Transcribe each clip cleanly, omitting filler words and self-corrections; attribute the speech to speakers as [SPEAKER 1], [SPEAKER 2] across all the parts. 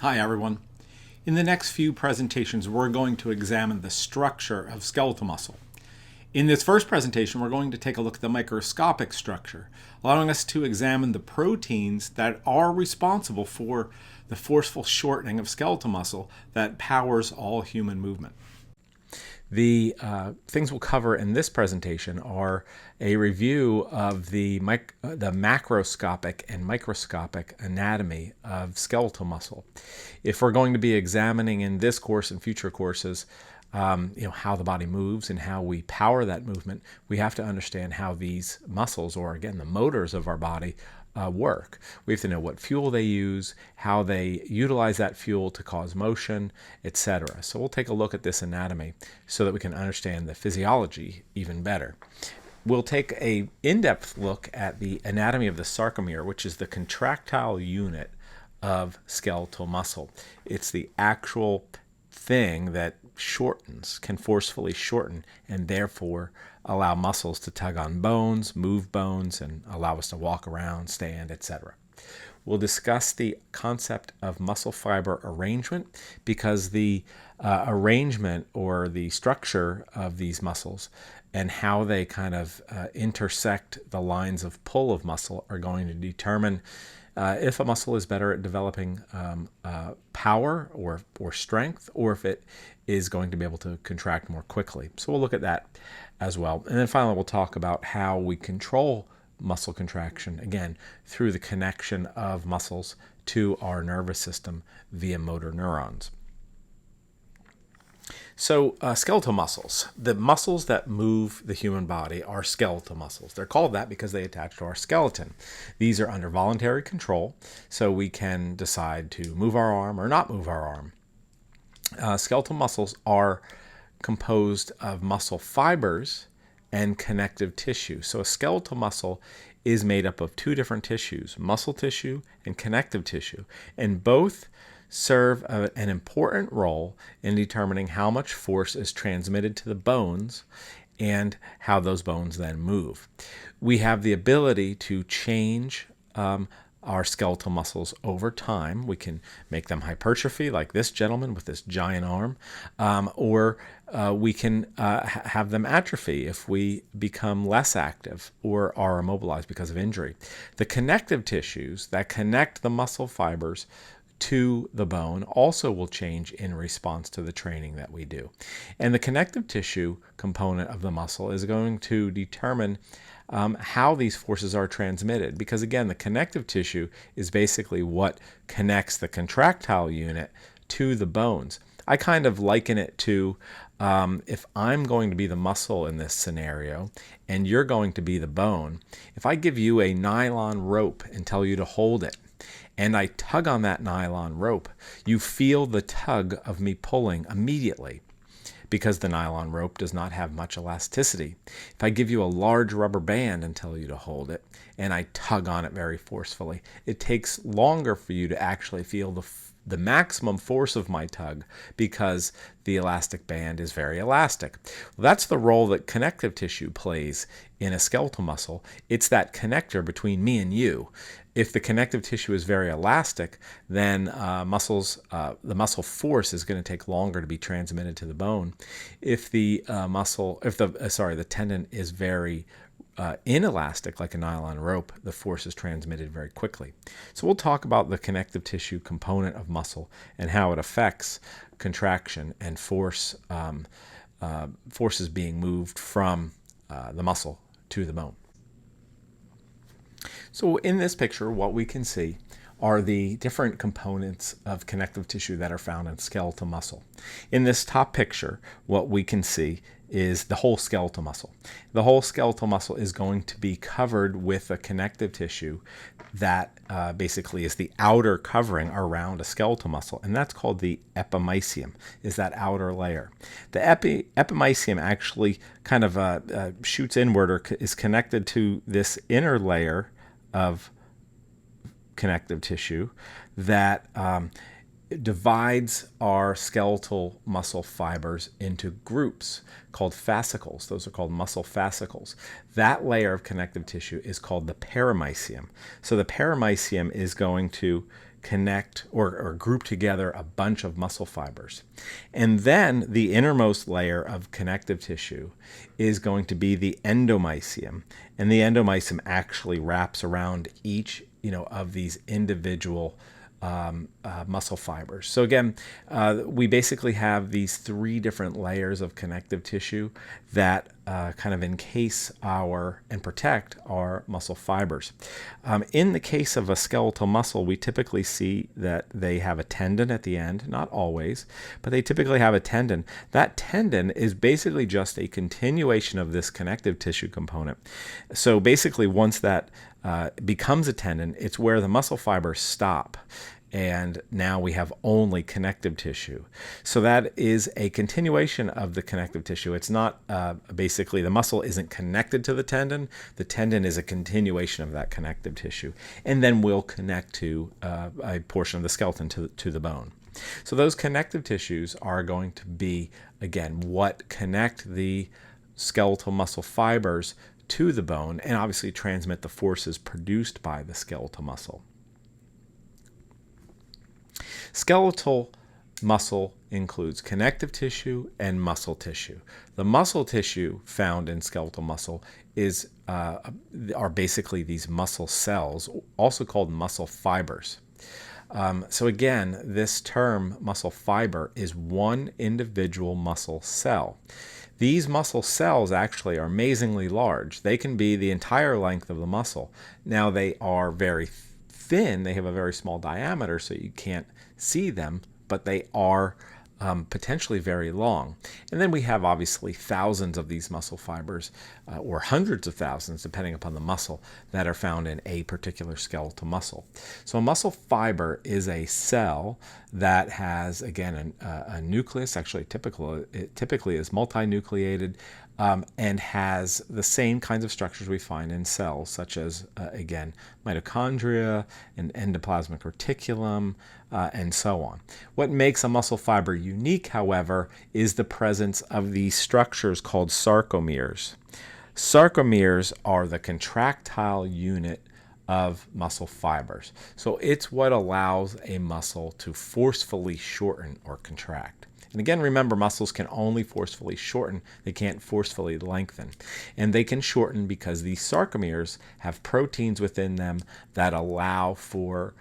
[SPEAKER 1] Hi everyone. In the next few presentations, we're going to examine the structure of skeletal muscle. In this first presentation, we're going to take a look at the microscopic structure, allowing us to examine the proteins that are responsible for the forceful shortening of skeletal muscle that powers all human movement. The things we'll cover in this presentation are a review of the macroscopic and microscopic anatomy of skeletal muscle. If we're going to be examining in this course and future courses how the body moves and how we power that movement, we have to understand how these muscles, or again the motors of our body, work. We have to know what fuel they use, how they utilize that fuel to cause motion, etc. So we'll take a look at this anatomy so that we can understand the physiology even better. We'll take an in-depth look at the anatomy of the sarcomere, which is the contractile unit of skeletal muscle. It's the actual thing that shortens, can forcefully shorten, and therefore allow muscles to tug on bones, move bones, and allow us to walk around, stand, etc. We'll discuss the concept of muscle fiber arrangement, because the arrangement or the structure of these muscles and how they kind of intersect the lines of pull of muscle are going to determine if a muscle is better at developing power or strength, or if it is going to be able to contract more quickly. So we'll look at that as well. And then finally, we'll talk about how we control muscle contraction, again, through the connection of muscles to our nervous system via motor neurons. So skeletal muscles, the muscles that move the human body, are skeletal muscles. They're called that because they attach to our skeleton. These are under voluntary control, so we can decide to move our arm or not move our arm. Skeletal muscles are composed of muscle fibers and connective tissue. So a skeletal muscle is made up of two different tissues, muscle tissue and connective tissue, and both serve an important role in determining how much force is transmitted to the bones and how those bones then move. We have the ability to change our skeletal muscles over time. We can make them hypertrophy, like this gentleman with this giant arm, or we can have them atrophy if we become less active or are immobilized because of injury. The connective tissues that connect the muscle fibers to the bone also will change in response to the training that we do. And the connective tissue component of the muscle is going to determine how these forces are transmitted, because again, the connective tissue is basically what connects the contractile unit to the bones. I kind of liken it to if I'm going to be the muscle in this scenario and you're going to be the bone, if I give you a nylon rope and tell you to hold it, and I tug on that nylon rope, you feel the tug of me pulling immediately, because the nylon rope does not have much elasticity. If I give you a large rubber band and tell you to hold it, and I tug on it very forcefully, it takes longer for you to actually feel the maximum force of my tug, because the elastic band is very elastic. Well, that's the role that connective tissue plays in a skeletal muscle. It's that connector between me and you. If the connective tissue is very elastic, then the muscle force is going to take longer to be transmitted to the bone. If the tendon is very inelastic, like a nylon rope, the force is transmitted very quickly. So we'll talk about the connective tissue component of muscle and how it affects contraction and forces being moved from the muscle to the bone. So in this picture, what we can see are the different components of connective tissue that are found in skeletal muscle. In this top picture, what we can see is the whole skeletal muscle. The whole skeletal muscle is going to be covered with a connective tissue that basically is the outer covering around a skeletal muscle, and that's called the epimysium, is that outer layer. The epimysium actually kind of shoots inward, or is connected to this inner layer of connective tissue that divides our skeletal muscle fibers into groups called fascicles. Those are called muscle fascicles. That layer of connective tissue is called the perimysium. So the perimysium is going to connect or group together a bunch of muscle fibers. And then the innermost layer of connective tissue is going to be the endomysium. And the endomysium actually wraps around each, of these individual muscle fibers. So again, we basically have these three different layers of connective tissue that kind of encase and protect our muscle fibers. In the case of a skeletal muscle, we typically see that they have a tendon at the end, not always, but they typically have a tendon. That tendon is basically just a continuation of this connective tissue component. So basically, once that becomes a tendon, it's where the muscle fibers stop. And now we have only connective tissue. So that is a continuation of the connective tissue. It's not basically the muscle isn't connected to the tendon. The tendon is a continuation of that connective tissue, and then will connect to a portion of the skeleton to the bone. So those connective tissues are going to be, again, what connect the skeletal muscle fibers to the bone and obviously transmit the forces produced by the skeletal muscle. Skeletal muscle includes connective tissue and muscle tissue. The muscle tissue found in skeletal muscle are basically these muscle cells, also called muscle fibers. So again, this term muscle fiber is one individual muscle cell. These muscle cells actually are amazingly large. They can be the entire length of the muscle. Now they are very thin. They have a very small diameter, so you can't see them, but they are potentially very long. And then we have obviously thousands of these muscle fibers, or hundreds of thousands, depending upon the muscle, that are found in a particular skeletal muscle. So a muscle fiber is a cell that has, again, a nucleus, actually it typically is multinucleated, and has the same kinds of structures we find in cells, such as, again, mitochondria, and endoplasmic reticulum, and so on. What makes a muscle fiber unique, however, is the presence of these structures called sarcomeres. Sarcomeres are the contractile unit of muscle fibers. So it's what allows a muscle to forcefully shorten or contract. And again, remember, muscles can only forcefully shorten. They can't forcefully lengthen. And they can shorten because these sarcomeres have proteins within them that allow for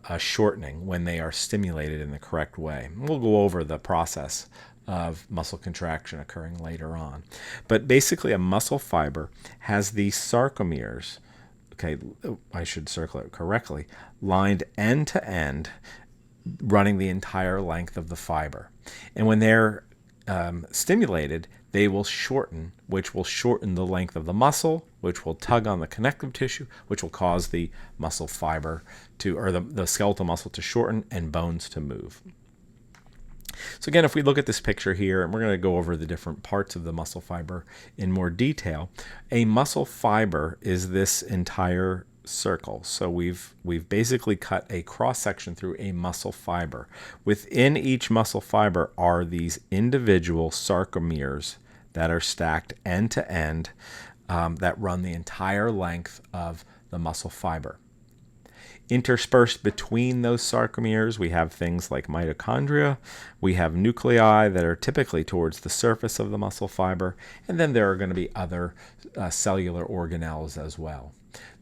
[SPEAKER 1] a shortening when they are stimulated in the correct way. We'll go over the process of muscle contraction occurring later on. But basically, a muscle fiber has these sarcomeres, okay, I should circle it correctly, lined end to end, running the entire length of the fiber. And when they're stimulated, they will shorten, which will shorten the length of the muscle, which will tug on the connective tissue, which will cause the muscle fiber to, or the skeletal muscle to shorten and bones to move. So again, if we look at this picture here, and we're going to go over the different parts of the muscle fiber in more detail, a muscle fiber is this entire circle. So we've basically cut a cross section through a muscle fiber. Within each muscle fiber are these individual sarcomeres that are stacked end to end, that run the entire length of the muscle fiber. Interspersed between those sarcomeres, we have things like mitochondria, we have nuclei that are typically towards the surface of the muscle fiber, and then there are going to be other cellular organelles as well.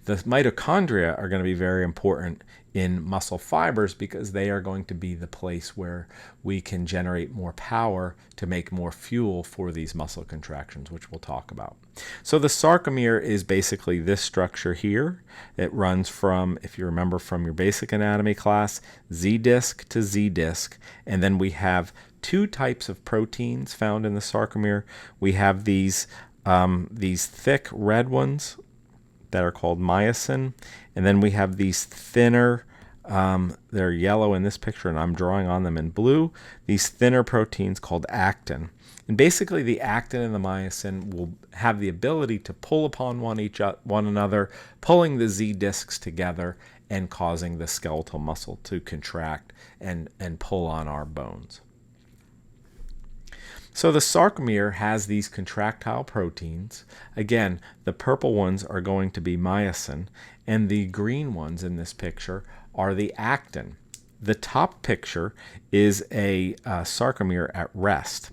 [SPEAKER 1] The mitochondria are going to be very important in muscle fibers because they are going to be the place where we can generate more power to make more fuel for these muscle contractions, which we'll talk about. So the sarcomere is basically this structure here. It runs from, if you remember from your basic anatomy class, Z disc to Z disc, and then we have two types of proteins found in the sarcomere. We have these thick red ones that are called myosin, and then we have these thinner, they're yellow in this picture and I'm drawing on them in blue, these thinner proteins called actin. And basically the actin and the myosin will have the ability to pull upon one another, pulling the Z discs together and causing the skeletal muscle to contract and pull on our bones. So the sarcomere has these contractile proteins. Again, the purple ones are going to be myosin, and the green ones in this picture are the actin. The top picture is a sarcomere at rest.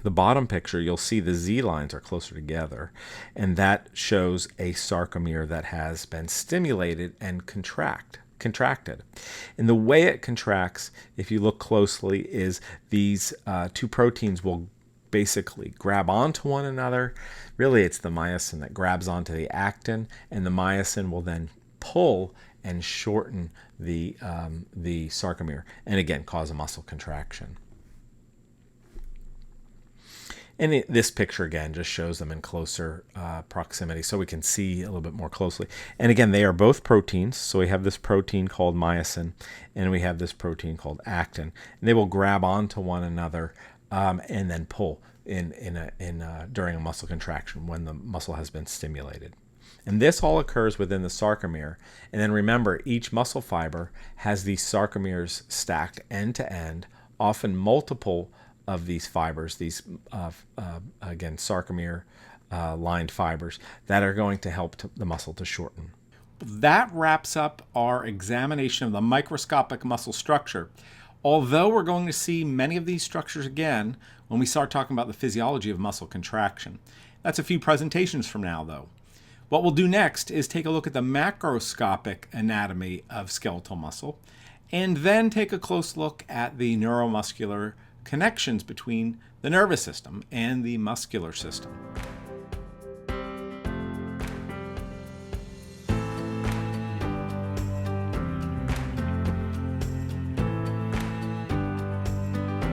[SPEAKER 1] The bottom picture, you'll see the Z lines are closer together, and that shows a sarcomere that has been stimulated and contracted. And the way it contracts, if you look closely, is these two proteins will basically grab onto one another. Really, it's the myosin that grabs onto the actin, and the myosin will then pull and shorten the sarcomere, and again cause a muscle contraction. And this picture again just shows them in closer proximity so we can see a little bit more closely. And again, they are both proteins. So we have this protein called myosin, and we have this protein called actin. And they will grab onto one another and then pull during a muscle contraction when the muscle has been stimulated. And this all occurs within the sarcomere. And then remember, each muscle fiber has these sarcomeres stacked end to end, often multiple of these fibers, these again sarcomere lined fibers that are going to help the muscle to shorten. That wraps up our examination of the microscopic muscle structure. Although we're going to see many of these structures again when we start talking about the physiology of muscle contraction. That's a few presentations from now, though. What we'll do next is take a look at the macroscopic anatomy of skeletal muscle, and then take a close look at the neuromuscular connections between the nervous system and the muscular system.